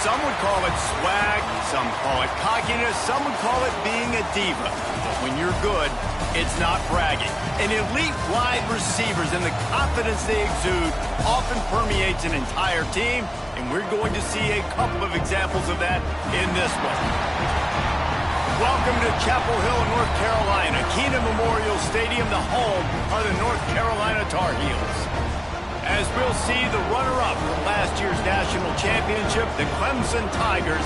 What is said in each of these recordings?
Some would call it swag, some call it cockiness, some would call it being a diva. But when you're good, it's not bragging. And elite wide receivers and the confidence they exude often permeates an entire team, and we're going to see a couple of examples of that in this one. Welcome to Chapel Hill, North Carolina, Keenan Memorial Stadium, the home of the North Carolina Tar Heels. As we'll see the runner-up from last year's national championship, the Clemson Tigers,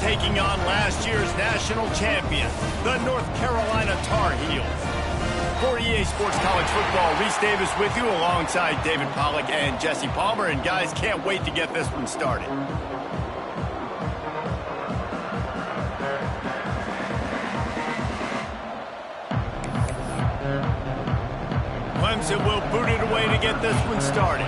taking on last year's national champion, the North Carolina Tar Heels. For EA Sports College Football, Reese Davis with you alongside David Pollack and Jesse Palmer. And guys, can't wait to get this one started. Clemson will boot it away to get this one started.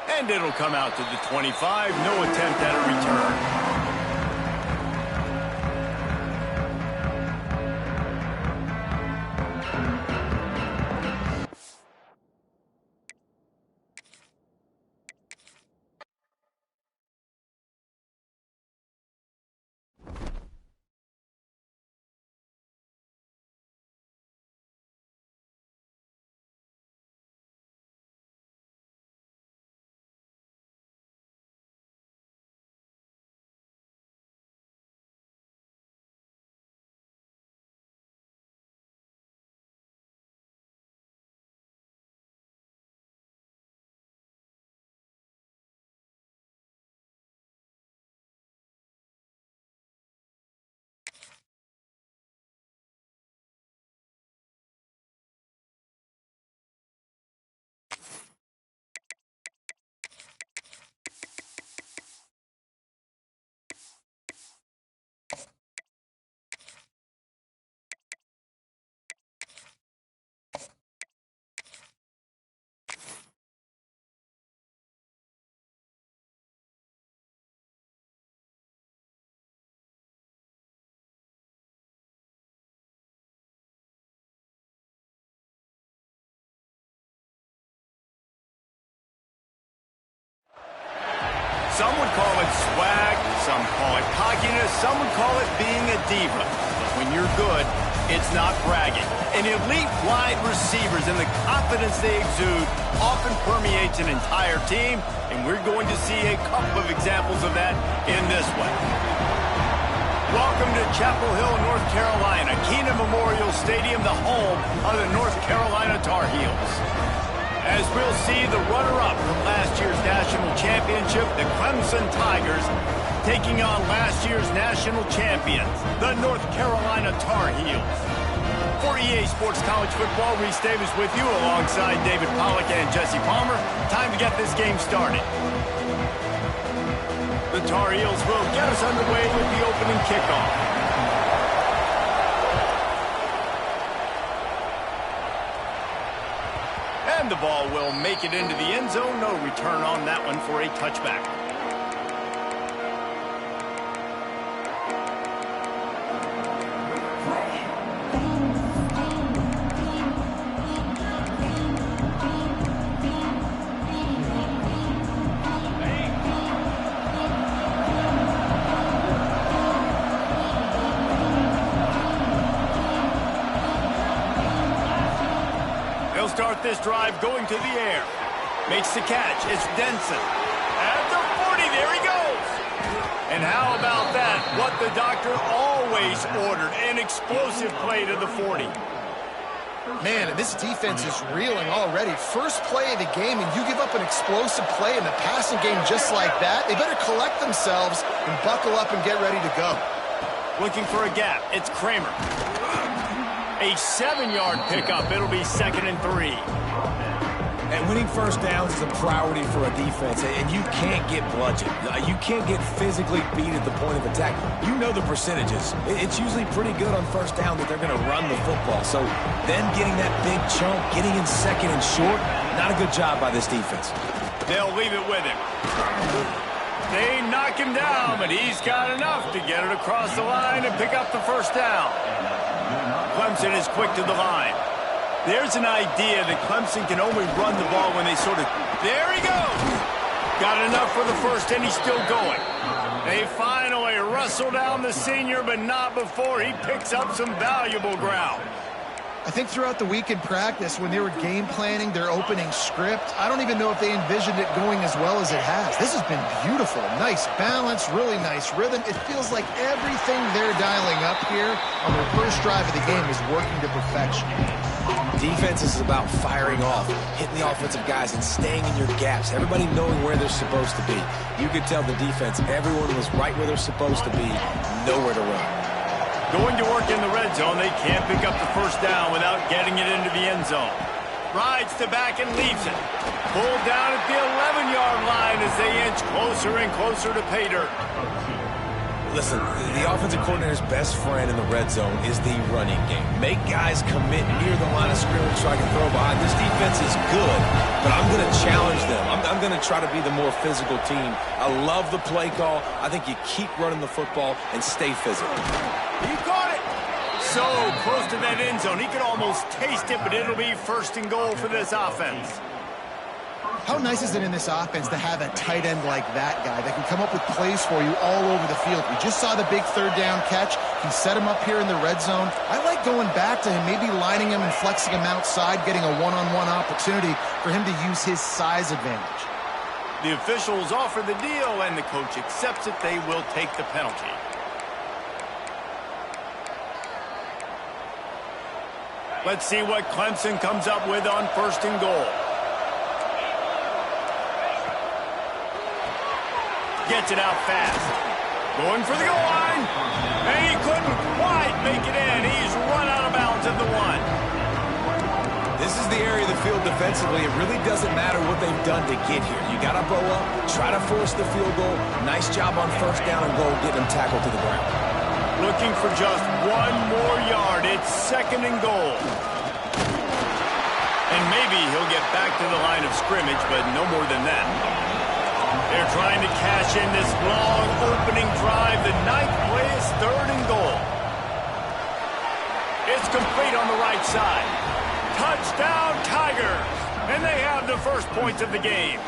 And it'll come out to the 25. No attempt at a return. Some would call it swag, some call it cockiness, some would call it being a diva. But when you're good, it's not bragging. And elite wide receivers and the confidence they exude often permeates an entire team, and we're going to see a couple of examples of that in this one. Welcome to Chapel Hill, North Carolina, Keenan Memorial Stadium, the home of the North Carolina Tar Heels. As we'll see the runner-up from last year's national championship, the Clemson Tigers, taking on last year's national champions, the North Carolina Tar Heels. For EA Sports College Football, Reese Davis with you alongside David Pollack and Jesse Palmer. Time to get this game started. The Tar Heels will get us underway with the opening kickoff. And the ball will make it into the end zone. No return on that one for a touchback. Start this drive going to the air. Makes the catch. It's Denson. At the 40, there he goes. And how about that? What the doctor always ordered, an explosive play to the 40. Man, this defense is reeling already. First play of the game, and you give up an explosive play in the passing game just like that. They better collect themselves and buckle up and get ready to go. Looking for a gap. It's Kramer. A 7-yard pickup. It'll be 2nd and 3. And winning first downs is a priority for a defense, and you can't get bludgeoned. You can't get physically beat at the point of attack. You know the percentages. It's usually pretty good on first down that they're going to run the football. So then getting that big chunk, getting in 2nd and short, not a good job by this defense. They'll leave it with him. They knock him down, but he's got enough to get it across the line and pick up the first down. Clemson is quick to the line. There's an idea that Clemson can only run the ball when they sort of... There he goes! Got enough for the first, and he's still going. They finally wrestle down the senior, but not before he picks up some valuable ground. I think throughout the week in practice, when they were game planning their opening script, I don't even know if they envisioned it going as well as it has. This has been beautiful. Nice balance, really nice rhythm. It feels like everything they're dialing up here on their first drive of the game is working to perfection. Defense is about firing off, hitting the offensive guys, and staying in your gaps. Everybody knowing where they're supposed to be. You could tell the defense, everyone was right where they're supposed to be, nowhere to run. Going to work in the red zone, they can't pick up the first down without getting it into the end zone. Rides to back and leaves it. Pulled down at the 11-yard line as they inch closer and closer to pay dirt. Listen, the offensive coordinator's best friend in the red zone is the running game. Make guys commit near the line of scrimmage so I can throw behind. This defense is good, but I'm going to challenge them. I'm going to try to be the more physical team. I love the play call. I think you keep running the football and stay physical. He caught it. So close to that end zone. He could almost taste it, but it'll be first and goal for this offense. How nice is it in this offense to have a tight end like that guy that can come up with plays for you all over the field? We just saw the big third down catch. He set him up here in the red zone. I like going back to him, maybe lining him and flexing him outside, getting a one-on-one opportunity for him to use his size advantage. The officials offer the deal, and the coach accepts it. They will take the penalty. Let's see what Clemson comes up with on first and goal. Gets it out fast. Going for the goal line. And he couldn't quite make it in. He's run out of bounds at the one. This is the area of the field defensively. It really doesn't matter what they've done to get here. You got to bow up, try to force the field goal. Nice job on first down and goal, getting them tackled to the ground. Looking for just one more yard. It's second and goal. And maybe he'll get back to the line of scrimmage, but no more than that. They're trying to cash in this long opening drive. The ninth play is third and goal. It's complete on the right side. Touchdown, Tigers! And they have the first points of the game.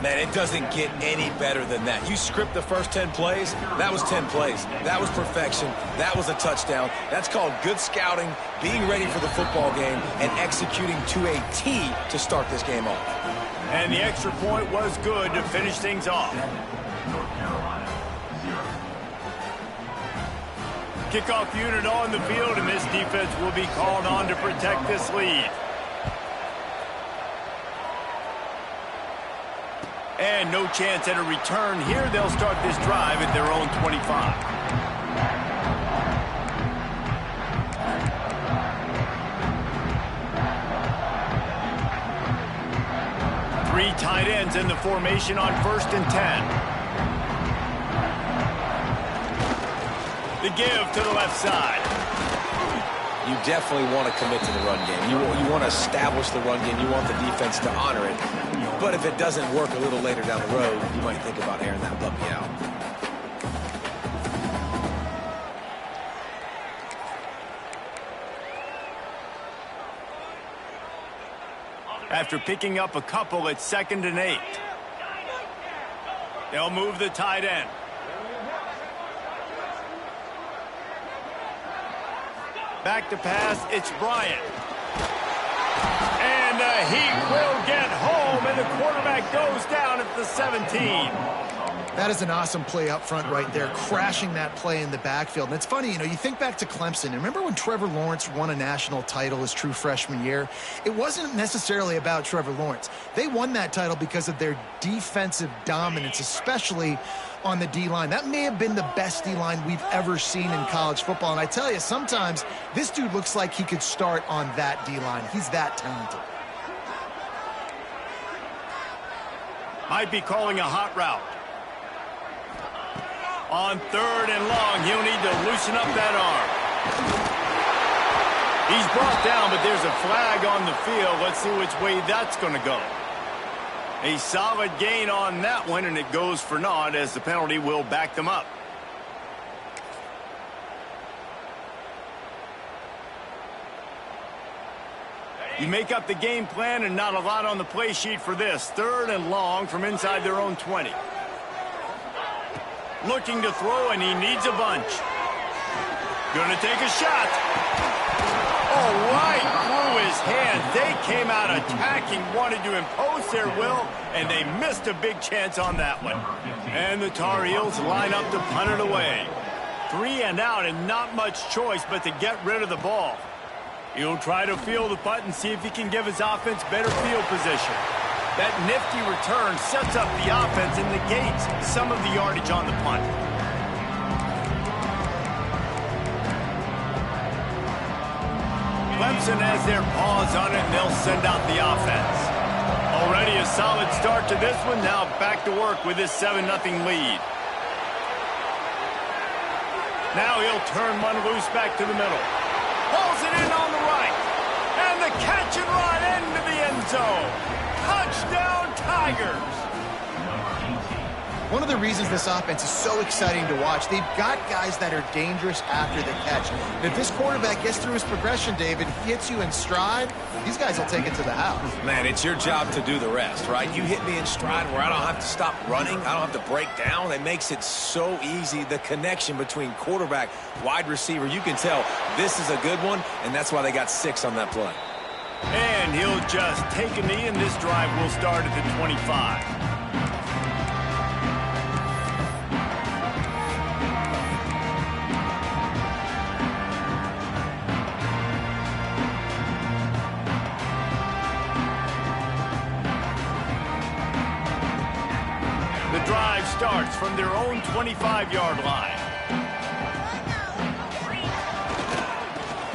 Man, it doesn't get any better than that. You script the first 10 plays, that was 10 plays. That was perfection. That was a touchdown. That's called good scouting, being ready for the football game, and executing to a T to start this game off. And the extra point was good to finish things off. Kickoff unit on the field, and this defense will be called on to protect this lead. And no chance at a return here. They'll start this drive at their own 25. Three tight ends in the formation on first and 10. The give to the left side. You definitely want to commit to the run game. You want to establish the run game. You want the defense to honor it. But if it doesn't work a little later down the road, you might think about airing that puppy out. After picking up a couple, it's second and 8. They'll move the tight end. Back to pass, it's Bryant. And he will get home, and the quarterback goes down at the 17. That is an awesome play up front right there, crashing that play in the backfield. And it's funny, you think back to Clemson. Remember when Trevor Lawrence won a national title his true freshman year? It wasn't necessarily about Trevor Lawrence. They won that title because of their defensive dominance, especially on the D-line. That may have been the best D-line we've ever seen in college football. And I tell you, sometimes this dude looks like he could start on that D-line. He's that talented. Might be calling a hot route. On third and long, he'll need to loosen up that arm. He's brought down, but there's a flag on the field. Let's see which way that's going to go. A solid gain on that one, and it goes for naught as the penalty will back them up. You make up the game plan and not a lot on the play sheet for this. 3rd and long from inside their own 20. Looking to throw, and he needs a bunch. Gonna take a shot. Oh, right through his hand. They came out attacking, wanted to impose their will, and they missed a big chance on that one. And the Tar Heels line up to punt it away. 3 and out, and not much choice but to get rid of the ball. He'll try to field the punt and see if he can give his offense better field position. That nifty return sets up the offense and negates some of the yardage on the punt. Clemson has their paws on it, and they'll send out the offense. Already a solid start to this one. Now back to work with this 7-0 lead. Now he'll turn one loose back to the middle. Pulls it in on the right. And the catch and run into the end zone. Touchdown, Tigers. One of the reasons this offense is so exciting to watch, they've got guys that are dangerous after the catch. And if this quarterback gets through his progression, David, hits you in stride, these guys will take it to the house. Man, it's your job to do the rest, right? You hit me in stride where I don't have to stop running. I don't have to break down. It makes it so easy. The connection between quarterback, wide receiver, you can tell this is a good one, and that's why they got 6 on that play. And he'll just take a knee, and this drive will start at the 25. The drive starts from their own 25-yard line.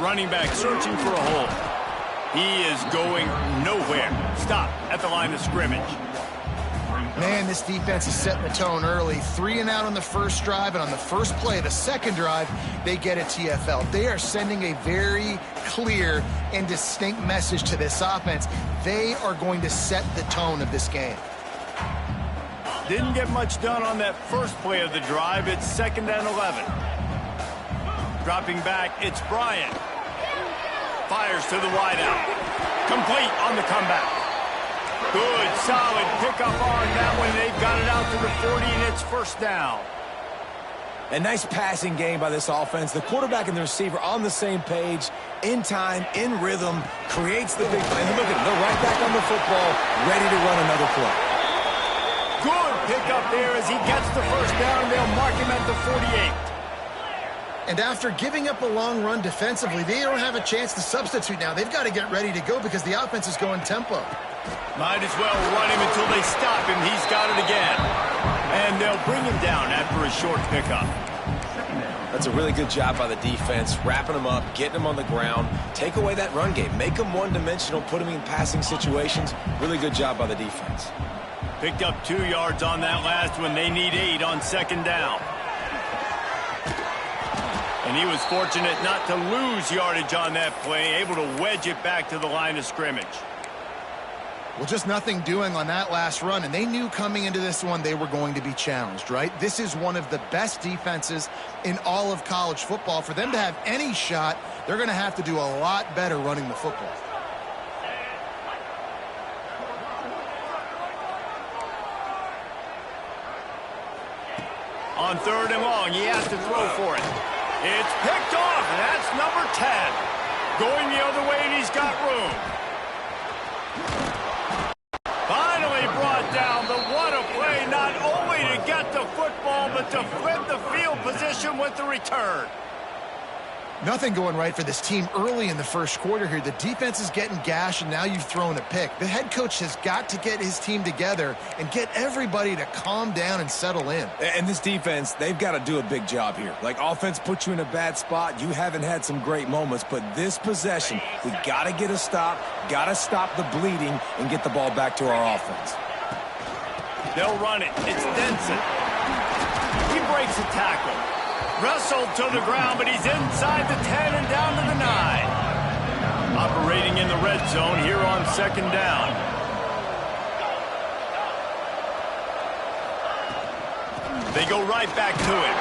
Running back searching for a hole. He is going nowhere. Stop at the line of scrimmage. Man, this defense is setting the tone early. 3 and out on the first drive, and on the first play of the second drive, they get a TFL. They are sending a very clear and distinct message to this offense. They are going to set the tone of this game. Didn't get much done on that first play of the drive. It's 2nd and 11. Dropping back, it's Bryant. Fires to the wideout. Complete on the comeback. Good, solid pickup on that one. They've got it out to the 40, and it's 1st down. A nice passing game by this offense. The quarterback and the receiver on the same page, in time, in rhythm, creates the big play. And look at them, they're right back on the football, ready to run another play. Good pickup there as he gets the 1st down. They'll mark him at the 48. And after giving up a long run defensively, they don't have a chance to substitute now. They've got to get ready to go because the offense is going tempo. Might as well run him until they stop him. He's got it again. And they'll bring him down after a short pickup. That's a really good job by the defense, wrapping them up, getting them on the ground, take away that run game, make them one-dimensional, put them in passing situations. Really good job by the defense. Picked up 2 yards on that last one. They need 8 on 2nd down. And he was fortunate not to lose yardage on that play, able to wedge it back to the line of scrimmage. Well, just nothing doing on that last run, and they knew coming into this one they were going to be challenged, right? This is one of the best defenses in all of college football. For them to have any shot, they're going to have to do a lot better running the football. On 3rd and long, he has to throw for it. It's picked off, and that's number 10. Going the other way, and he's got room. Finally brought down. The what a play, not only to get the football, but to flip the field position with the return. Nothing going right for this team early in the first quarter here. The defense is getting gashed, and now you've thrown a pick. The head coach has got to get his team together and get everybody to calm down and settle in. And this defense, they've got to do a big job here. Like, offense puts you in a bad spot. You haven't had some great moments, but this possession, we got to get a stop, got to stop the bleeding, and get the ball back to our offense. They'll run it. It's Denson. He breaks a tackle. Wrestled to the ground, but he's inside the 10 and down to the 9. Operating in the red zone here on 2nd down. They go right back to him.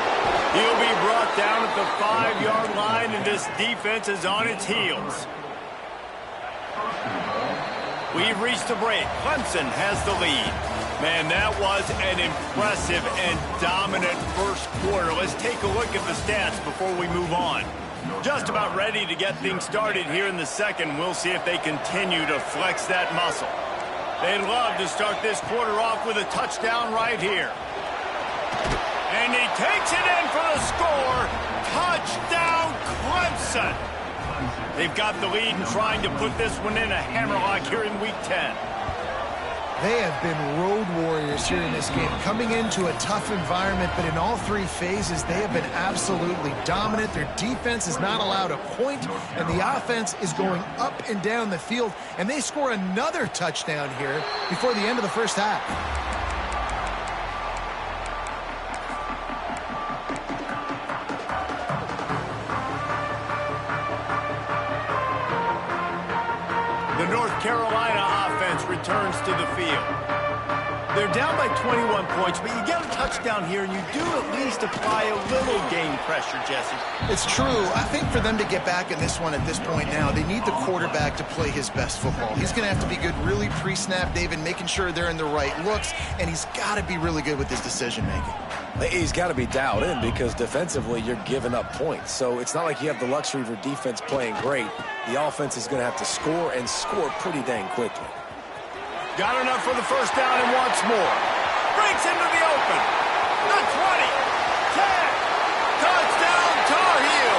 He'll be brought down at the 5-yard line, and this defense is on its heels. We've reached a break. Clemson has the lead. Man, that was an impressive and dominant first quarter. Let's take a look at the stats before we move on. Just about ready to get things started here in the second. We'll see if they continue to flex that muscle. They'd love to start this quarter off with a touchdown right here. And he takes it in for the score. Touchdown, Clemson! They've got the lead and trying to put this one in a hammerlock here in Week 10. They have been road warriors here in this game, coming into a tough environment, but in all three phases, they have been absolutely dominant. Their defense is not allowed a point, and the offense is going up and down the field, and they score another touchdown here before the end of the first half. The North Carolina offense returns to the field. They're down by 21 points, but you get a touchdown here, and you do at least apply a little game pressure, Jesse. It's true. I think for them to get back in this one at this point now, they need the quarterback to play his best football. He's going to have to be good really pre-snap, David, making sure they're in the right looks, and he's got to be really good with his decision-making. He's got to be dialed in because defensively you're giving up points. So it's not like you have the luxury of your defense playing great. The offense is going to have to score and score pretty dang quickly. Got enough for the first down and wants more. Breaks into the open. The 20. 10. Touchdown, Tar Heel.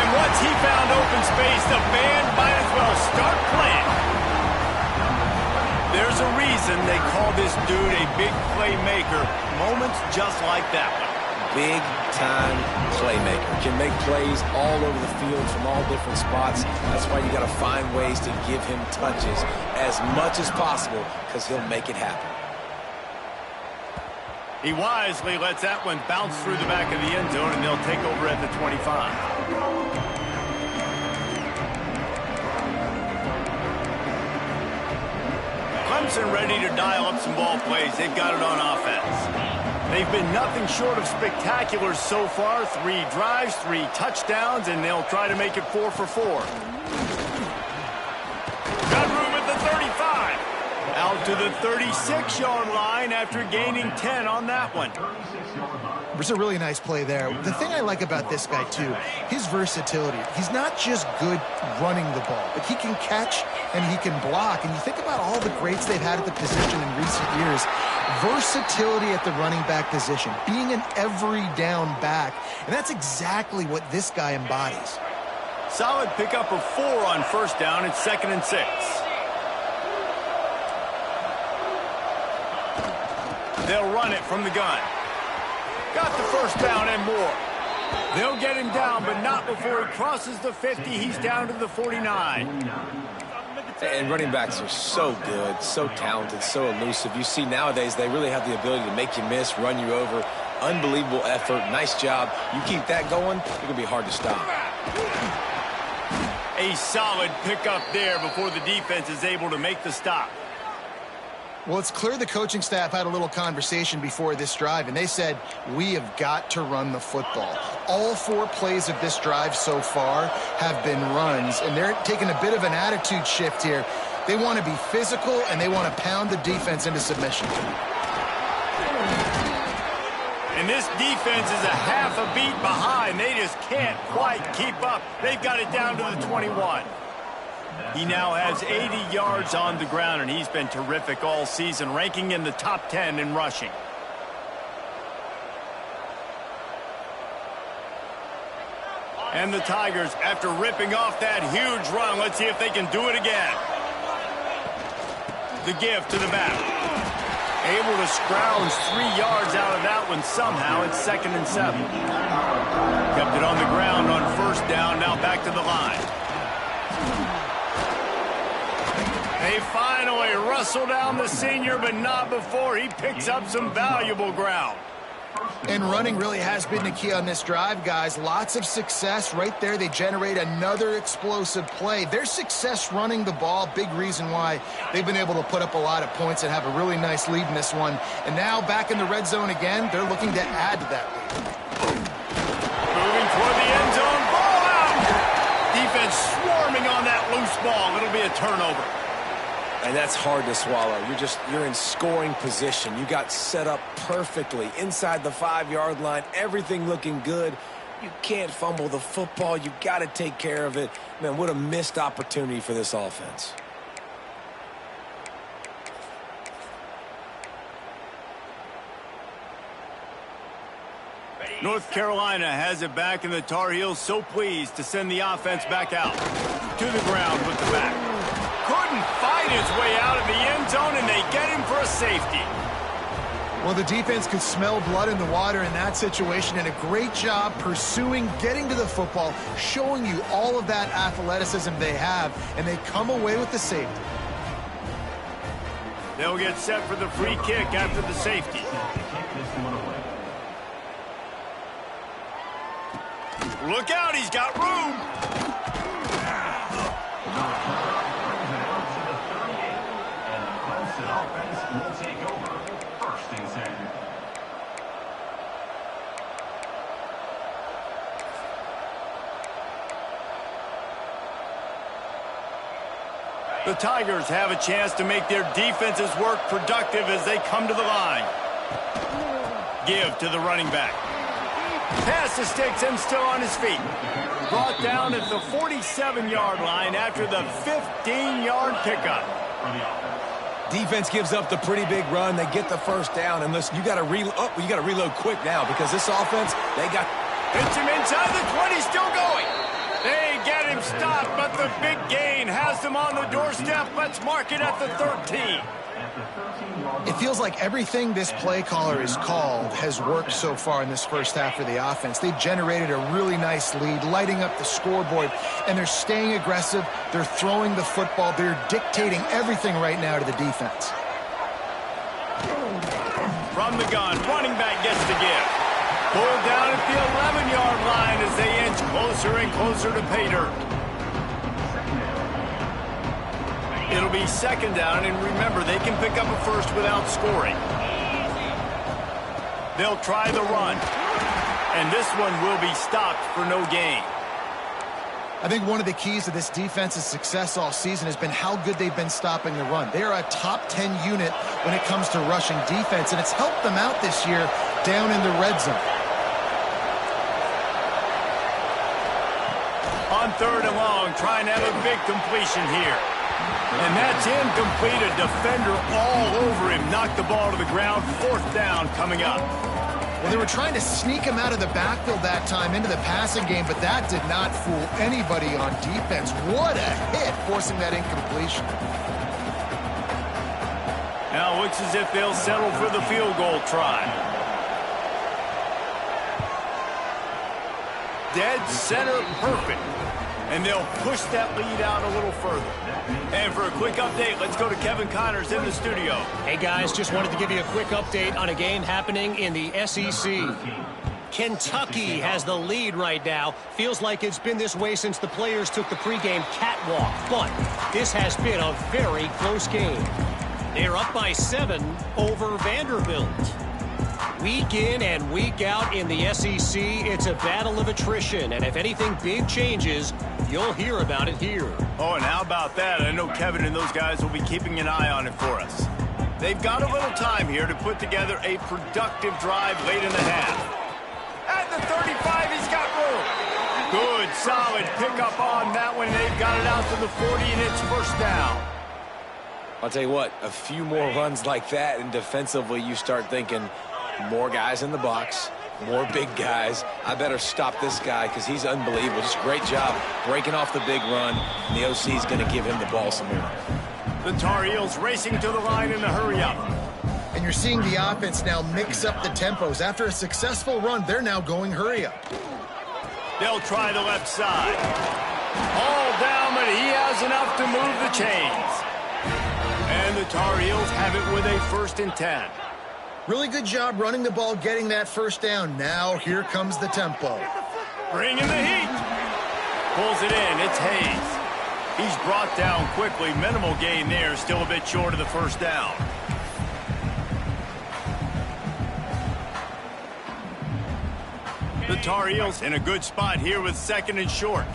And once he found open space, the band might as well start playing. There's a reason they call this dude a big playmaker. Moments just like that one. Big-time playmaker. Can make plays all over the field from all different spots. That's why you got to find ways to give him touches as much as possible because he'll make it happen. He wisely lets that one bounce through the back of the end zone, and they'll take over at the 25. Clemson ready to dial up some ball plays. They've got it on offense. They've been nothing short of spectacular so far. 3 drives, 3 touchdowns, and they'll try to make it 4 for 4. Got room at the 35. Out to the 36-yard line after gaining 10 on that one. It was a really nice play there. The thing I like about this guy, too, his versatility. He's not just good running the ball, but he can catch and he can block. And you think about all the greats they've had at the position in recent years. Versatility at the running back position, being an every down back. And that's exactly what this guy embodies. Solid pickup of 4 on first down. It's 2nd and 6. They'll run it from the gun. Got the first down and more. They'll get him down, but not before he crosses the 50. He's down to the 49. And running backs are so good, so talented, so elusive. You see nowadays they really have the ability to make you miss, run you over. Unbelievable effort. Nice job. You keep that going, it's going to be hard to stop. A solid pickup there before the defense is able to make the stop. Well, it's clear the coaching staff had a little conversation before this drive, and they said, we have got to run the football. All 4 plays of this drive so far have been runs, and they're taking a bit of an attitude shift here. They want to be physical, and they want to pound the defense into submission. And this defense is a half a beat behind. They just can't quite keep up. They've got it down to the 21. He now has 80 yards on the ground, and he's been terrific all season, ranking in the top 10 in rushing. And the Tigers, after ripping off that huge run, let's see if they can do it again. The give to the back. Able to scrounge 3 yards out of that one somehow. It's 2nd and 7. Kept it on the ground on first down, now back to the line. They finally wrestle down the senior, but not before he picks up some valuable ground. And running really has been the key on this drive, guys. Lots of success right there. They generate another explosive play. Their success running the ball, big reason why they've been able to put up a lot of points and have a really nice lead in this one. And now back in the red zone again, they're looking to add to that lead. Moving toward the end zone, ball out! Defense swarming on that loose ball. It'll be a turnover. And that's hard to swallow. You're in scoring position. You got set up perfectly inside the 5-yard line. Everything looking good. You can't fumble the football. You got to take care of it. Man, what a missed opportunity for this offense. North Carolina has it back, and the Tar Heels so pleased to send the offense back out. To the ground with the back. Couldn't fight his way out of the end zone, and they get him for a safety. Well, the defense could smell blood in the water in that situation, and a great job pursuing, getting to the football, showing you all of that athleticism they have, and they come away with the safety. They'll get set for the free kick after the safety. Look out, he's got room. The Tigers have a chance to make their defenses work productive as they come to the line. Give to the running back. Pass to Sticks and still on his feet. Brought down at the 47-yard line after the 15-yard pickup. Defense gives up the pretty big run. They get the first down. And listen, you got to reload quick now because this offense, they got... Hits him inside the 20, still going. They get him stopped, but the big gain has them on the doorstep. Let's mark it at the 13. It feels like everything this play caller has called has worked so far in this first half for the offense. They've generated a really nice lead, lighting up the scoreboard, and they're staying aggressive. They're throwing the football. They're dictating everything right now to the defense. From the gun, running back gets the give. Pulled down at the 11-yard line as they inch closer and closer to pay dirt. It'll be second down, and remember, they can pick up a first without scoring. They'll try the run, and this one will be stopped for no gain. I think one of the keys to this defense's success all season has been how good they've been stopping the run. They are a top 10 unit when it comes to rushing defense, and it's helped them out this year down in the red zone. On 3rd and long, trying to have a big completion here. And that's incomplete. A defender all over him. Knocked the ball to the ground. 4th down coming up. Well, they were trying to sneak him out of the backfield that time into the passing game, but that did not fool anybody on defense. What a hit, forcing that incompletion. Now it looks as if they'll settle for the field goal try. Dead center perfect. And they'll push that lead out a little further. And for a quick update, let's go to Kevin Connors in the studio. Hey, guys, just wanted to give you a quick update on a game happening in the SEC. Kentucky has the lead right now. Feels like it's been this way since the players took the pregame catwalk. But this has been a very close game. They're up by 7 over Vanderbilt. Week in and week out in the SEC, it's a battle of attrition. And if anything big changes, you'll hear about it here. Oh, and how about that? I know Kevin and those guys will be keeping an eye on it for us. They've got a little time here to put together a productive drive late in the half. At the 35, he's got room. Good, solid pickup on that one. They've got it out to the 40, and it's 1st down. I'll tell you what, a few more runs like that, and defensively you start thinking, more guys in the box, more big guys. I better stop this guy because he's unbelievable. Just great job breaking off the big run, and the OC is going to give him the ball some more. The Tar Heels racing to the line in the hurry-up. And you're seeing the offense now mix up the tempos. After a successful run, they're now going hurry-up. They'll try the left side. All down, but he has enough to move the chains. And the Tar Heels have it with a 1st and 10. Really good job running the ball, getting that 1st down. Now here comes the tempo. Bringing the heat. Pulls it in. It's Hayes. He's brought down quickly. Minimal gain there. Still a bit short of the 1st down. The Tar Heels in a good spot here with 2nd and short.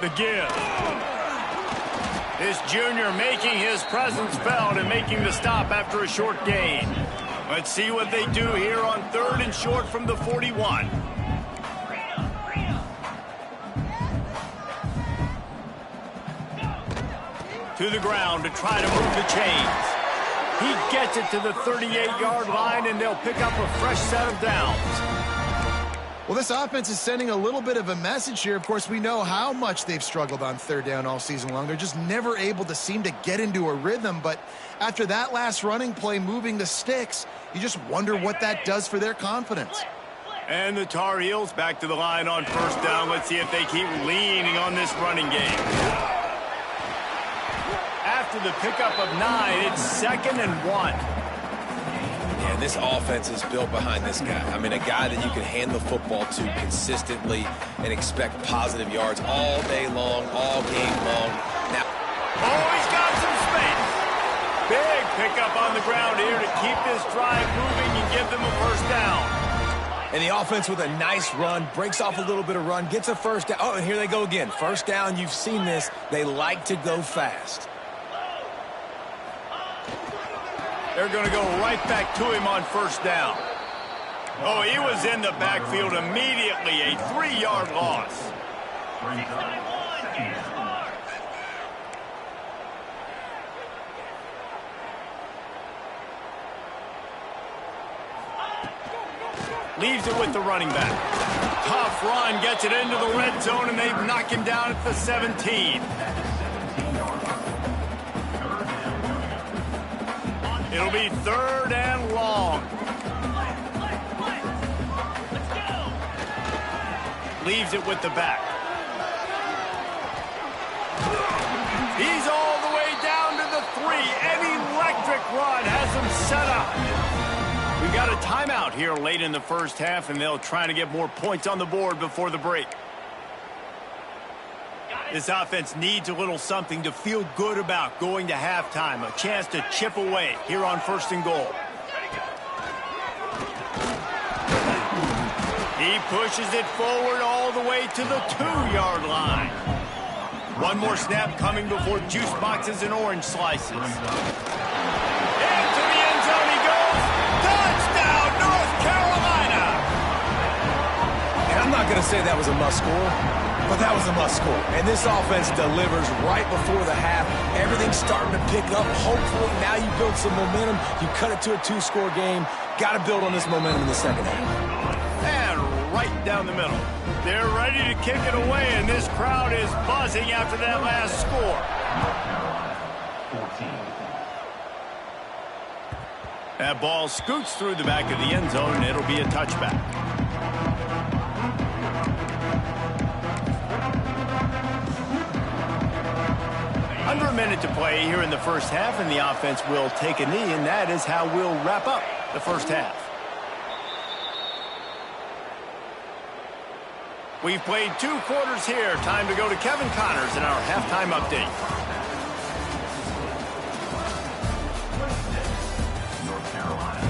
The give. This junior making his presence felt and making the stop after a short gain. Let's see what they do here on 3rd and short from the 41. To the ground to try to move the chains. He gets it to the 38-yard line, and they'll pick up a fresh set of downs. Well, this offense is sending a little bit of a message here. Of course, we know how much they've struggled on 3rd down all season long. They're just never able to seem to get into a rhythm. But after that last running play, moving the sticks, you just wonder what that does for their confidence. And the Tar Heels back to the line on 1st down. Let's see if they keep leaning on this running game. After the pickup of 9, it's 2nd and 1. Yeah, this offense is built behind this guy. I mean, a guy that you can hand the football to consistently and expect positive yards all day long, all game long. Now, oh, he's got some space. Big pickup on the ground here to keep this drive moving and give them a 1st down. And the offense with a nice run, breaks off a little bit of run, gets a 1st down. Oh, and here they go again. 1st down, you've seen this. They like to go fast. They're going to go right back to him on 1st down. Oh, he was in the backfield immediately. A 3-yard loss. Leaves it with the running back. Tough run, gets it into the red zone, and they knock him down at the 17. It'll be 3rd and long. Leaves it with the back. He's all the way down to the 3. An electric run has him set up. We've got a timeout here late in the 1st half, and they'll try to get more points on the board before the break. This offense needs a little something to feel good about going to halftime. A chance to chip away here on 1st and goal. He pushes it forward all the way to the 2-yard line. One more snap coming before juice boxes and orange slices. Into the end zone he goes. Touchdown, North Carolina! And I'm not going to say that was a must score, but that was a must score. And this offense delivers right before the half. Everything's starting to pick up. Hopefully now you build some momentum. You cut it to a 2-score game. Got to build on this momentum in the 2nd half. And right down the middle. They're ready to kick it away, and this crowd is buzzing after that last score. That ball scoots through the back of the end zone, and it'll be a touchback. Under a minute to play here in the 1st half, and the offense will take a knee, and that is how we'll wrap up the 1st half. We've played 2 quarters here. Time to go to Kevin Connors in our halftime update. North Carolina,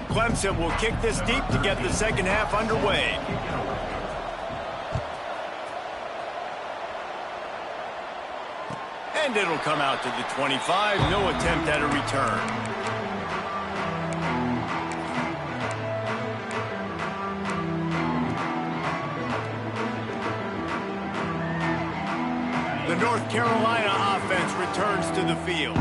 14. Clemson will kick this deep to get the 2nd half underway. And it'll come out to the 25. No attempt at a return. The North Carolina offense returns to the field.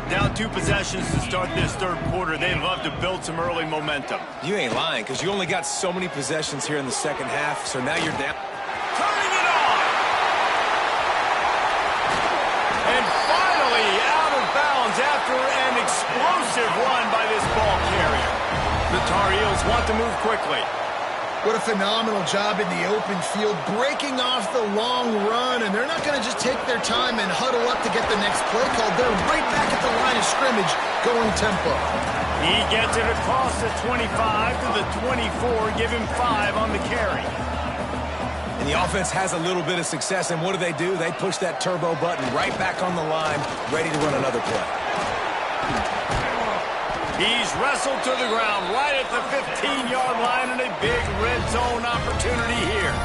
Down 2 possessions to start this 3rd quarter. They'd love to build some early momentum. You ain't lying, because you only got so many possessions here in the 2nd half, so now you're down. Turning it on! And finally out of bounds after an explosive run by this ball carrier. The Tar Heels want to move quickly. What a phenomenal job in the open field, breaking off the long run, and they're not going to just take their time and huddle up to get the next play called. They're right back at the line of scrimmage, going tempo. He gets it across the 25 to the 24, give him 5 on the carry. And the offense has a little bit of success, and what do? They push that turbo button right back on the line, ready to run another play. He's wrestled to the ground right at the 15-yard line, and a big red zone opportunity here.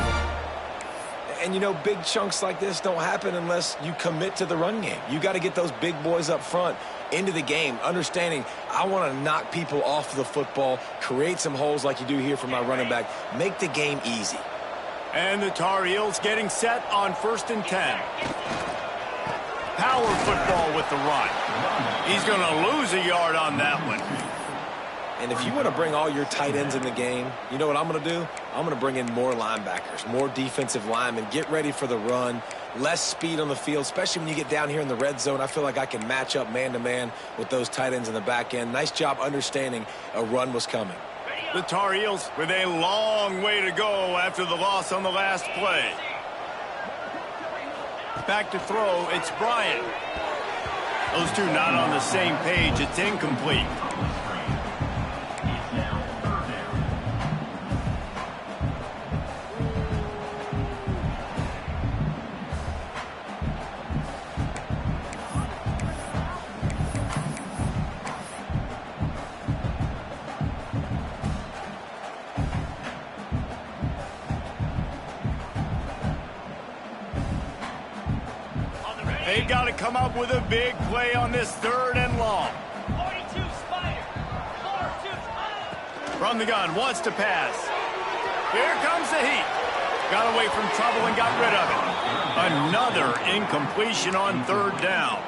And, you know, big chunks like this don't happen unless you commit to the run game. You got to get those big boys up front into the game, understanding I want to knock people off the football, create some holes like you do here for my running back, make the game easy. And the Tar Heels getting set on 1st and 10. Power football with the run. He's going to lose a yard on that one. And if you want to bring all your tight ends in the game, you know what I'm going to do? I'm going to bring in more linebackers, more defensive linemen, get ready for the run, less speed on the field, especially when you get down here in the red zone. I feel like I can match up man-to-man with those tight ends in the back end. Nice job understanding a run was coming. The Tar Heels with a long way to go after the loss on the last play. Back to throw, it's Bryant. Those two not on the same page. It's incomplete. They've got to come up with a big play on this 3rd and long. 42 Spider. 42 Spider. From the gun, wants to pass. Here comes the heat. Got away from trouble and got rid of it. Another incompletion on 3rd down.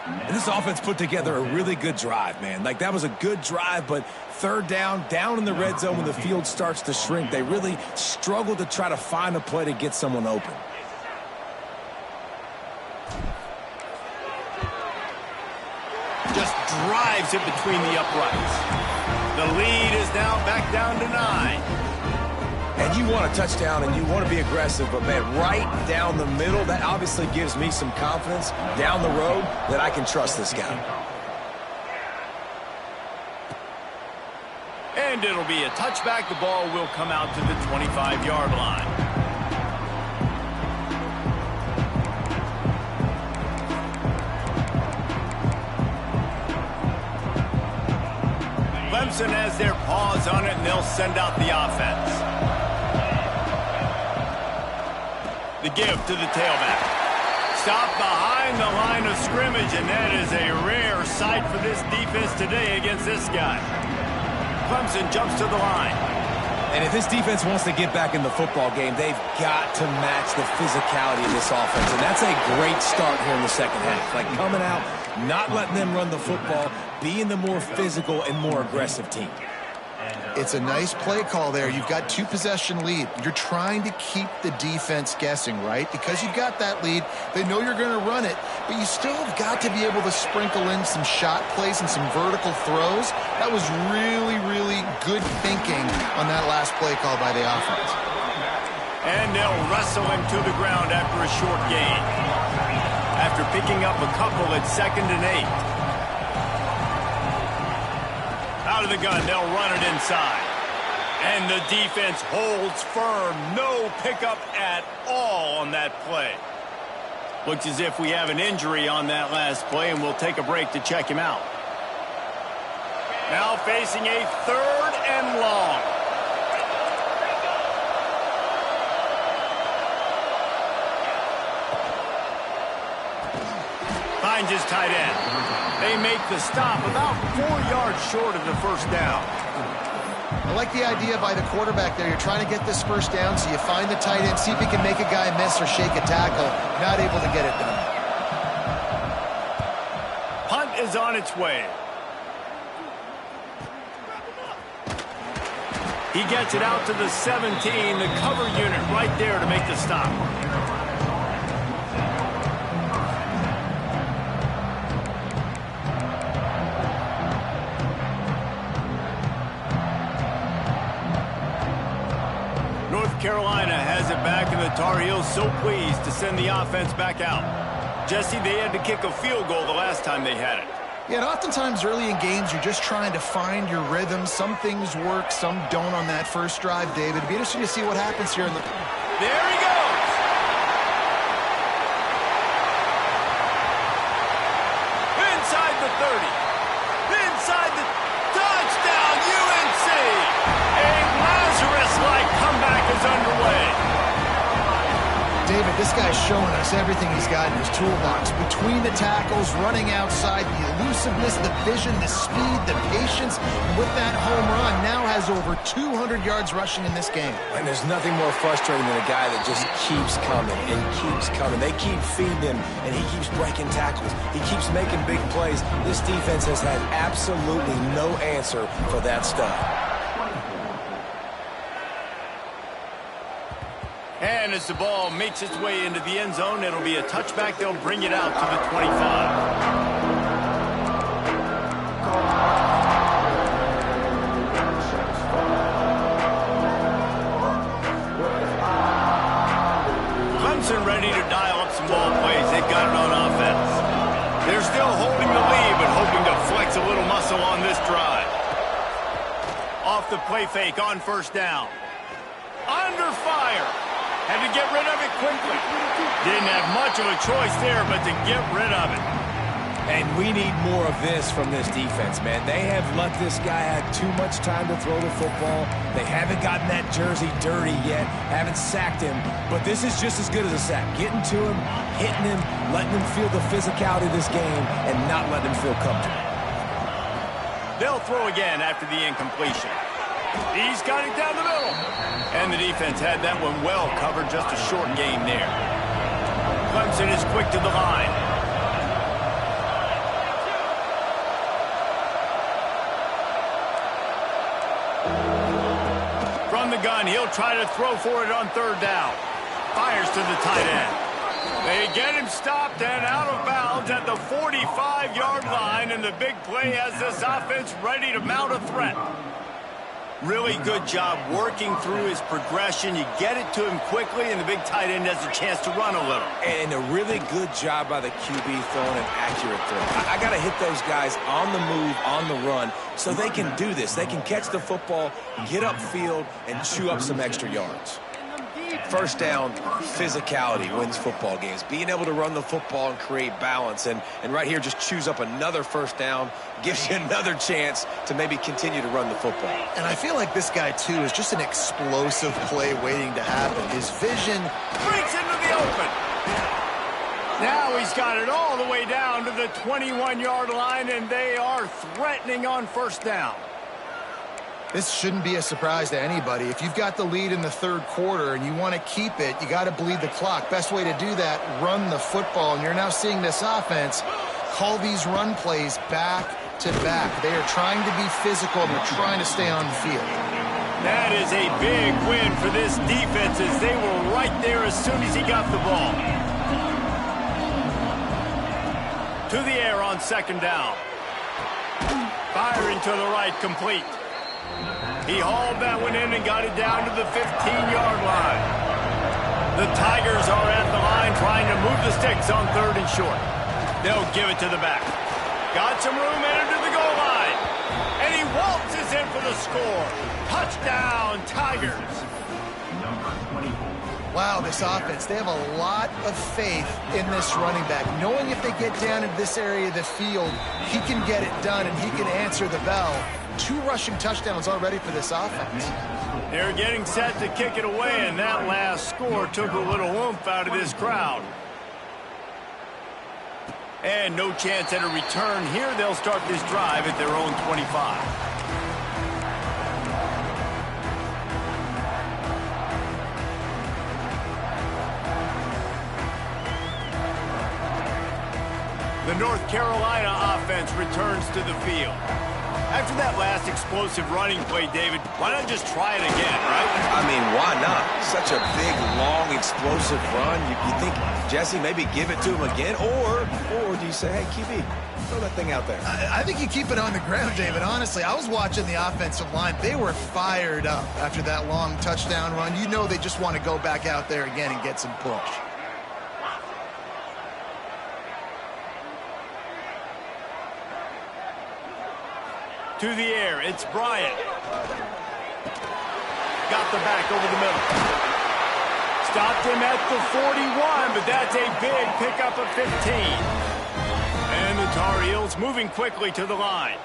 And this offense put together a really good drive, man. Like, that was a good drive, but 3rd down in the red zone when the field starts to shrink, they really struggled to try to find a play to get someone open. Just drives it between the uprights. The lead is now back down to 9. And you want a touchdown and you want to be aggressive, but, man, right down the middle, that obviously gives me some confidence down the road that I can trust this guy. And it'll be a touchback. The ball will come out to the 25-yard line. Clemson has their paws on it, and they'll send out the offense. The give to the tailback. Stop behind the line of scrimmage, and that is a rare sight for this defense today against this guy. Clemson jumps to the line. And if this defense wants to get back in the football game, they've got to match the physicality of this offense. And that's a great start here in the second half. Like, coming out, not letting them run the football, being the more physical and more aggressive team. It's a nice play call there. You've got 2-possession lead. You're trying to keep the defense guessing, right? Because you've got that lead, they know you're going to run it, but you still have got to be able to sprinkle in some shot plays and some vertical throws. That was really, really good thinking on that last play call by the offense. And they'll wrestle him to the ground after a short gain. After picking up a couple at 2nd and 8. Out of the gun, they'll run it inside. And the defense holds firm. No pickup at all on that play. Looks as if we have an injury on that last play, and we'll take a break to check him out. Now facing a 3rd and long. Finds his tight end. They make the stop about 4 yards short of the 1st down. I like the idea by the quarterback there. You're trying to get this 1st down, so you find the tight end, see if he can make a guy miss or shake a tackle. Not able to get it done. Punt is on its way. He gets it out to the 17, the cover unit right there to make the stop. Carolina has it back, and the Tar Heels so pleased to send the offense back out. Jesse, they had to kick a field goal the last time they had it. Yeah, and oftentimes early in games, you're just trying to find your rhythm. Some things work, some don't on that first drive, David. It'd be interesting to see what happens here in the... There he goes! Inside the 30. Inside the... Touchdown, UNC! A Lazarus-like comeback is underway. David, This guy's showing us everything he's got in his toolbox. Between the tackles, running outside, the elusiveness, the vision, the speed, the patience. And with that home run, now has over 200 yards rushing in this game. And there's nothing more frustrating than a guy that just keeps coming and keeps coming. They keep feeding him, and he keeps breaking tackles. He keeps making big plays. This defense has had absolutely no answer for that stud. And as the ball makes its way into the end zone, it'll be a touchback. They'll bring it out to the 25. Clemson ready to dial up some ball plays. They've got it on offense. They're still holding the lead, but hoping to flex a little muscle on this drive. Off the play fake on first down. Under fire. Had to get rid of it quickly. Didn't have much of a choice there, but to get rid of it. And we need more of this from this defense, man. They have let this guy have too much time to throw the football. They haven't gotten that jersey dirty yet, haven't sacked him, but this is just as good as a sack. Getting to him, hitting him, letting him feel the physicality of this game, and not letting him feel comfortable. They'll throw again after the incompletion. He's got it down the middle. And the defense had that one well covered, just a short game there. Clemson is quick to the line. From the gun, he'll try to throw for it on third down. Fires to the tight end. They get him stopped and out of bounds at the 45-yard line, and the big play has this offense ready to mount a threat. Really good job working through his progression. You get it to him quickly, and the big tight end has a chance to run a little. And a really good job by the QB throwing an accurate throw. I got to hit those guys on the move, on the run, so they can do this. They can catch the football, get upfield, and chew up some extra yards. First down, physicality wins football games. Being able to run the football and create balance. And right here, just chews up another first down, gives you another chance to maybe continue to run the football. And I feel like this guy, too, is just an explosive play waiting to happen. His vision breaks into the open. Now he's got it all the way down to the 21-yard line, and they are threatening on first down. This shouldn't be a surprise to anybody. If you've got the lead in the third quarter and you want to keep it, you got to bleed the clock. Best way to do that, run the football. And you're now seeing this offense call these run plays back to back. They are trying to be physical, and they're trying to stay on the field. That is a big win for this defense, as they were right there as soon as he got the ball. To the air on second down. Firing to the right, complete. He hauled that one in and got it down to the 15-yard line. The Tigers are at the line trying to move the sticks on third and short. They'll give it to the back. Got some room headed to the goal line. And he waltzes in for the score. Touchdown, Tigers. Wow, this offense, they have a lot of faith in this running back. Knowing if they get down into this area of the field, he can get it done and he can answer the bell. 2 rushing touchdowns already for this offense. They're getting set to kick it away, and that last score took a little oomph out of this crowd. And no chance at a return here. They'll start this drive at their own 25. The North Carolina offense returns to the field. After that last explosive running play, David, why not just try it again, right? I mean, why not? Such a big, long, explosive run. You think, Jesse, maybe give it to him again? Or do you say, hey, QB, throw that thing out there? I think you keep it on the ground, David. Honestly, I was watching the offensive line. They were fired up after that long touchdown run. You know they just want to go back out there again and get some push. To the air, it's Bryant. Got the back over the middle. Stopped him at the 41, but that's a big pickup of 15. And the Tar Heels moving quickly to the line.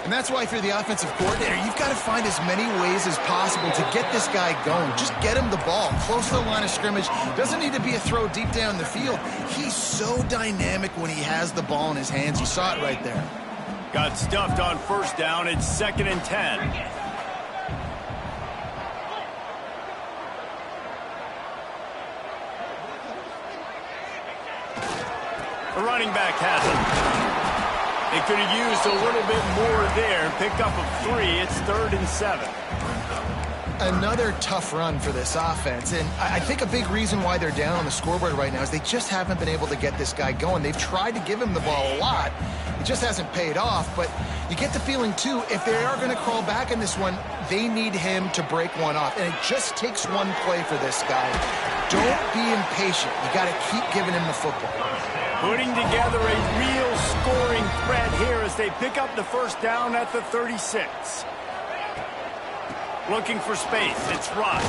And that's why if you're the offensive coordinator, you've got to find as many ways as possible to get this guy going. Just get him the ball close to the line of scrimmage. Doesn't need to be a throw deep down the field. He's so dynamic when he has the ball in his hands. You saw it right there. Got stuffed on first down. It's 2nd and 10. The running back has it. They could have used a little bit more there. Pick up of 3. It's 3rd and 7. Another tough run for this offense, and I think a big reason why they're down on the scoreboard right now is they just haven't been able to get this guy going. They've tried to give him the ball a lot. It just hasn't paid off, but you get the feeling, too, if they are going to crawl back in this one, they need him to break one off, and it just takes one play for this guy. Don't be impatient. You got to keep giving him the football. Putting together a real scoring threat here as they pick up the first down at the 36. Looking for space. It's Russ.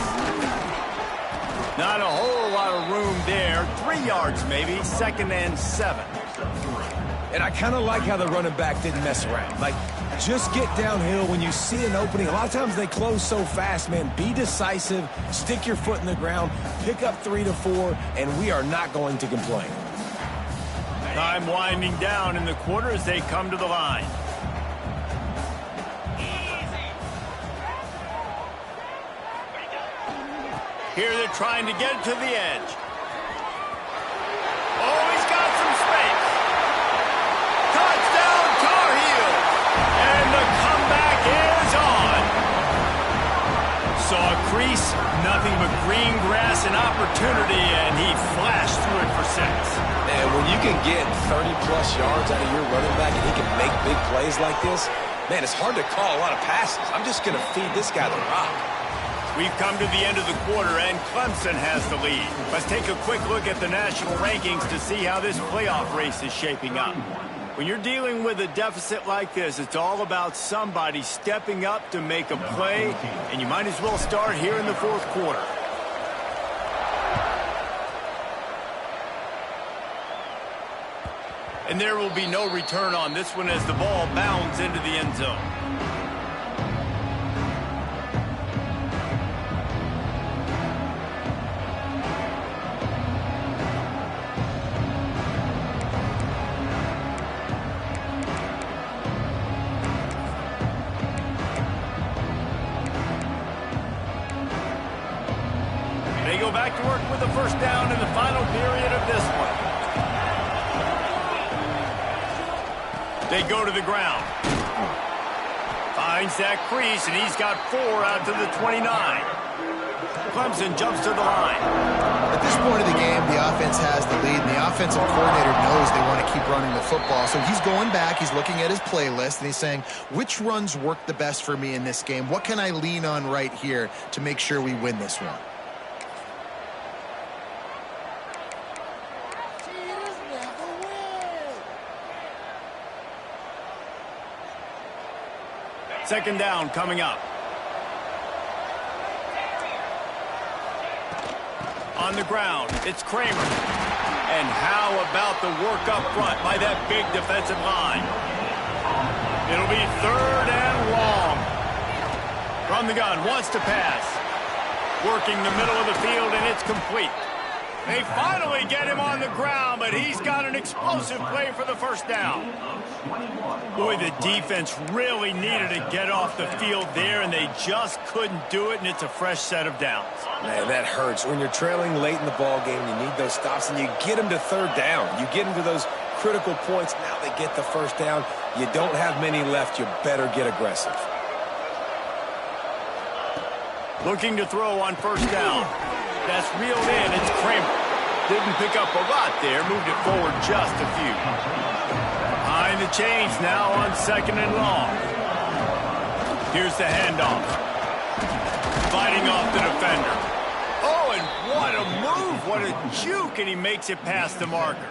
Not a whole lot of room there. 3 yards maybe. 2nd and 7. And I kind of like how the running back didn't mess around. Like, just get downhill when you see an opening. A lot of times they close so fast, man. Be decisive. Stick your foot in the ground. Pick up 3 to 4, and we are not going to complain. Time winding down in the quarter as they come to the line. Here they're trying to get it to the edge. Oh, he's got some space. Touchdown, Tar Heels. And the comeback is on. Saw a crease, nothing but green grass and opportunity, and he flashed through it for 6. And when you can get 30-plus yards out of your running back and he can make big plays like this, man, it's hard to call a lot of passes. I'm just going to feed this guy the rock. We've come to the end of the quarter, and Clemson has the lead. Let's take a quick look at the national rankings to see how this playoff race is shaping up. When you're dealing with a deficit like this, it's all about somebody stepping up to make a play, and you might as well start here in the 4th quarter. And there will be no return on this one as the ball bounds into the end zone. They go back to work with the first down in the final period of this one. They go to the ground. Finds that crease, and he's got 4 out to the 29. Clemson jumps to the line. At this point of the game, the offense has the lead, and the offensive coordinator knows they want to keep running the football. So he's going back, he's looking at his playlist, and he's saying, which runs work the best for me in this game? What can I lean on right here to make sure we win this one? Second down coming up. On the ground, it's Kramer. And how about the work up front by that big defensive line? It'll be 3rd and long. From the gun, wants to pass. Working the middle of the field, and it's complete. They finally get him on the ground, but he's got an explosive play for the first down. Boy, the defense really needed to get off the field there, and they just couldn't do it, and it's a fresh set of downs. Man, that hurts. When you're trailing late in the ball game, you need those stops, and you get them to 3rd down. You get them to those critical points. Now they get the first down. You don't have many left. You better get aggressive. Looking to throw on first down. That's reeled in. It's Kramer. Didn't pick up a lot there. Moved it forward just a few. Behind the chains now on 2nd and long. Here's the handoff. Fighting off the defender. Oh, and what a move. What a juke. And he makes it past the marker.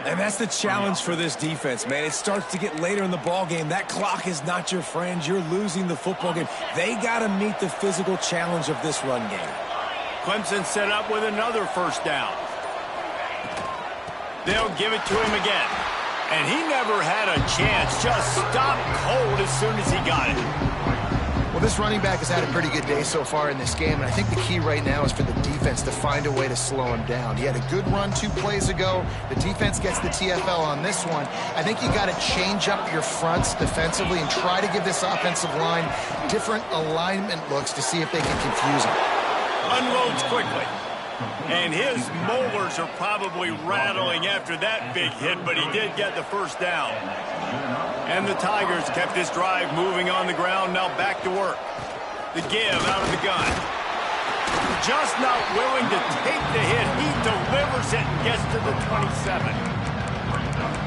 And that's the challenge for this defense, man. It starts to get later in the ball game. That clock is not your friend. You're losing the football game. They got to meet the physical challenge of this run game. Clemson set up with another first down. They'll give it to him again. And he never had a chance. Just stopped cold as soon as he got it. Well, this running back has had a pretty good day so far in this game, and I think the key right now is for the defense to find a way to slow him down. He had a good run 2 plays ago. The defense gets the TFL on this one. I think you got to change up your fronts defensively and try to give this offensive line different alignment looks to see if they can confuse him. Unloads quickly. And his molars are probably rattling after that big hit, but he did get the first down. And the Tigers kept this drive moving on the ground, now back to work. The give out of the gun. Just not willing to take the hit. He delivers it and gets to the 27.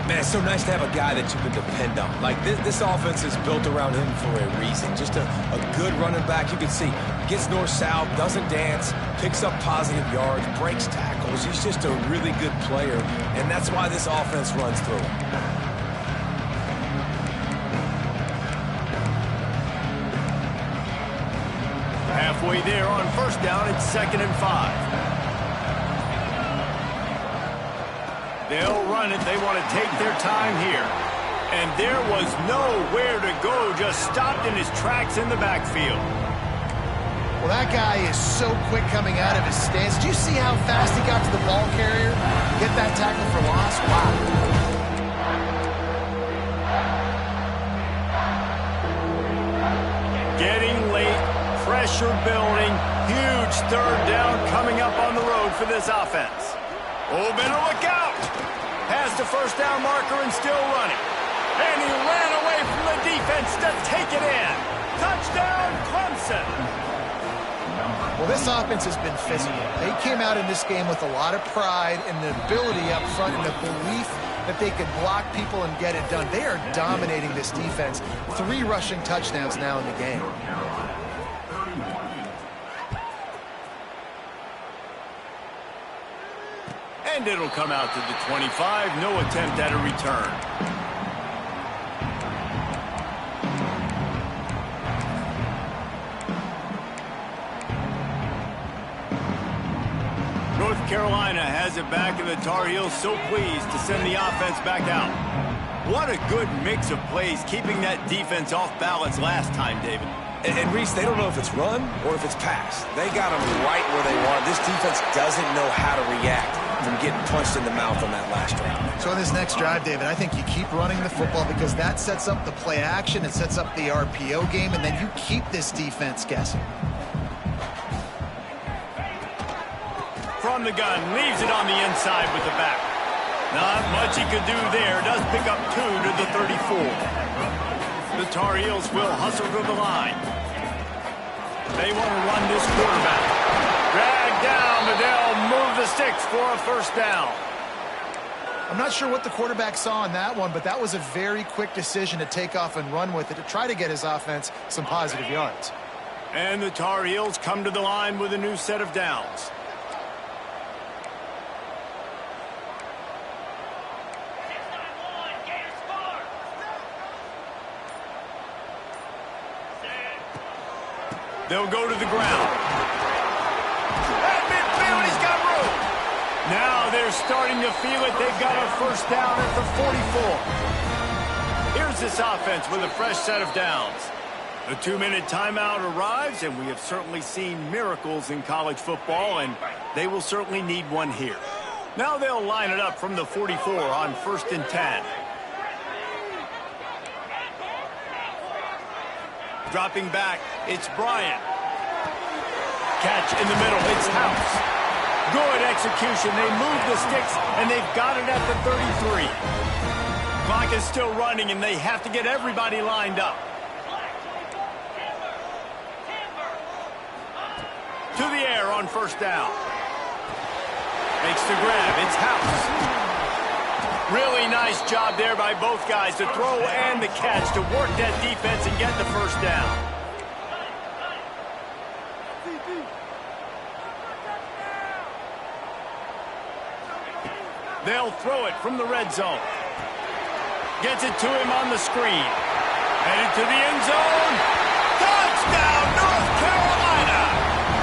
Man, it's so nice to have a guy that you can depend on. Like, this offense is built around him for a reason. Just a good running back. You can see, gets north-south, doesn't dance, picks up positive yards, breaks tackles. He's just a really good player, and that's why this offense runs through him. Halfway there on first down, it's 2nd and 5. They'll run it. They want to take their time here. And there was nowhere to go. Just stopped in his tracks in the backfield. Well, that guy is so quick coming out of his stance. Did you see how fast he got to the ball carrier? Get that tackle for loss? Wow. Getting late. Pressure building. Huge 3rd down coming up on the road for this offense. Oh, better look out. Past the first down marker and still running. And he ran away from the defense to take it in. Touchdown, Clemson. Well, this offense has been physical. They came out in this game with a lot of pride and the ability up front and the belief that they could block people and get it done. They are dominating this defense. 3 rushing touchdowns now in the game. And it'll come out to the 25. No attempt at a return. North Carolina has it back, and the Tar Heels so pleased to send the offense back out. What a good mix of plays, keeping that defense off balance last time, David. And Reese, they don't know if it's run or if it's pass. They got them right where they want. This defense doesn't know how to react from getting punched in the mouth on that last drive. So in this next drive, David, I think you keep running the football because that sets up the play action, it sets up the RPO game, and then you keep this defense guessing. From the gun, leaves it on the inside with the back. Not much he could do there. Does pick up 2 to the 34. The Tar Heels will hustle to the line. They want to run this quarterback. Dragged down, but they'll move the sticks for a first down. I'm not sure what the quarterback saw in that one, but that was a very quick decision to take off and run with it to try to get his offense some positive yards. And the Tar Heels come to the line with a new set of downs. They'll go to the ground. At midfield, he's got room. Now they're starting to feel it. They've got a first down at the 44. Here's this offense with a fresh set of downs. The 2-minute timeout arrives, and we have certainly seen miracles in college football, and they will certainly need one here. Now they'll line it up from the 44 on 1st and 10. Dropping back, it's Bryant. Catch in the middle, it's House. Good execution, they move the sticks, and they've got it at the 33. Clock is still running, and they have to get everybody lined up. To the air on first down. Makes the grab, it's House. Really nice job there by both guys to throw and the catch to work that defense and get the first down. They'll throw it from the red zone. Gets it to him on the screen. Headed to the end zone. Touchdown, North Carolina!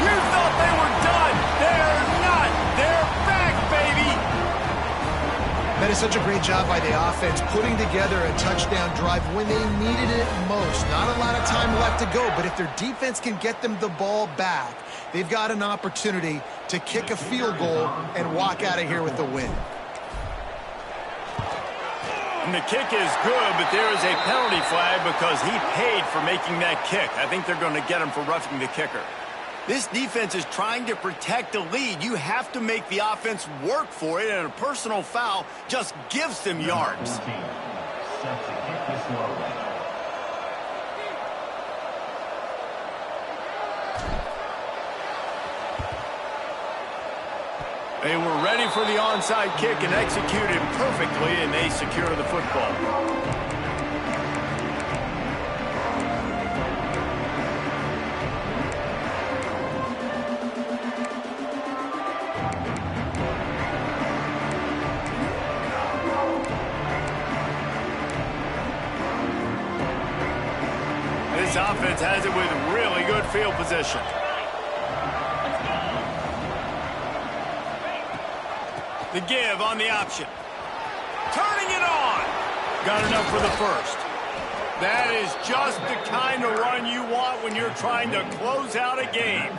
You thought they were done. They're not. They're back, baby. That is such a great job by the offense putting together a touchdown drive when they needed it most. Not a lot of time left to go, but if their defense can get them the ball back, they've got an opportunity to kick a field goal and walk out of here with the win. And the kick is good, but there is a penalty flag because he paid for making that kick. I think they're going to get him for roughing the kicker. This defense is trying to protect a lead. You have to make the offense work for it, and a personal foul just gives them yards. Set to kick this one. They were ready for the onside kick and executed perfectly, and they secure the football. This offense has it with really good field position. The give on the option. Turning it on. Got enough for the first. That is just the kind of run you want when you're trying to close out a game.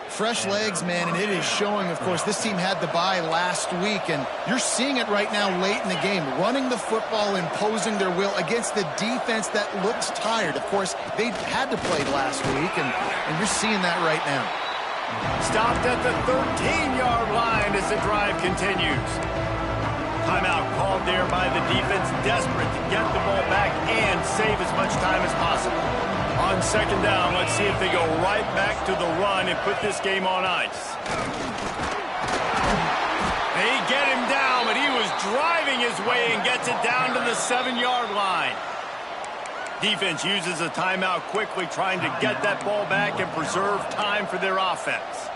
Fresh legs, man, and it is showing, of course, this team had the bye last week, and you're seeing it right now late in the game, running the football, imposing their will against the defense that looks tired. Of course, they had to play last week, and you're seeing that right now. Stopped at the 13-yard line as the drive continues. Timeout called there by the defense, desperate to get the ball back and save as much time as possible. On second down, let's see if they go right back to the run and put this game on ice. They get him down, but he was driving his way and gets it down to the 7-yard line. Defense uses a timeout quickly, trying to get that ball back and preserve time for their offense.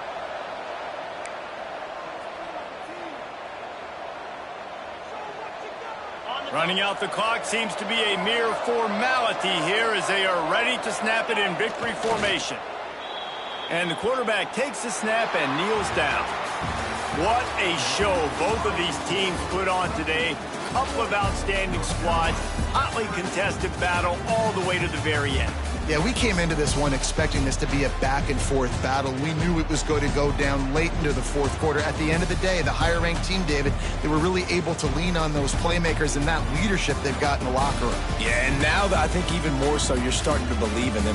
Running out the clock seems to be a mere formality here as they are ready to snap it in victory formation. And the quarterback takes the snap and kneels down. What a show both of these teams put on today. Couple of outstanding squads, hotly contested battle all the way to the very end. Yeah, we came into this one expecting this to be a back-and-forth battle. We knew it was going to go down late into the fourth quarter. At the end of the day, the higher-ranked team, David, they were really able to lean on those playmakers and that leadership they've got in the locker room. Yeah, and now I think even more so, you're starting to believe in them.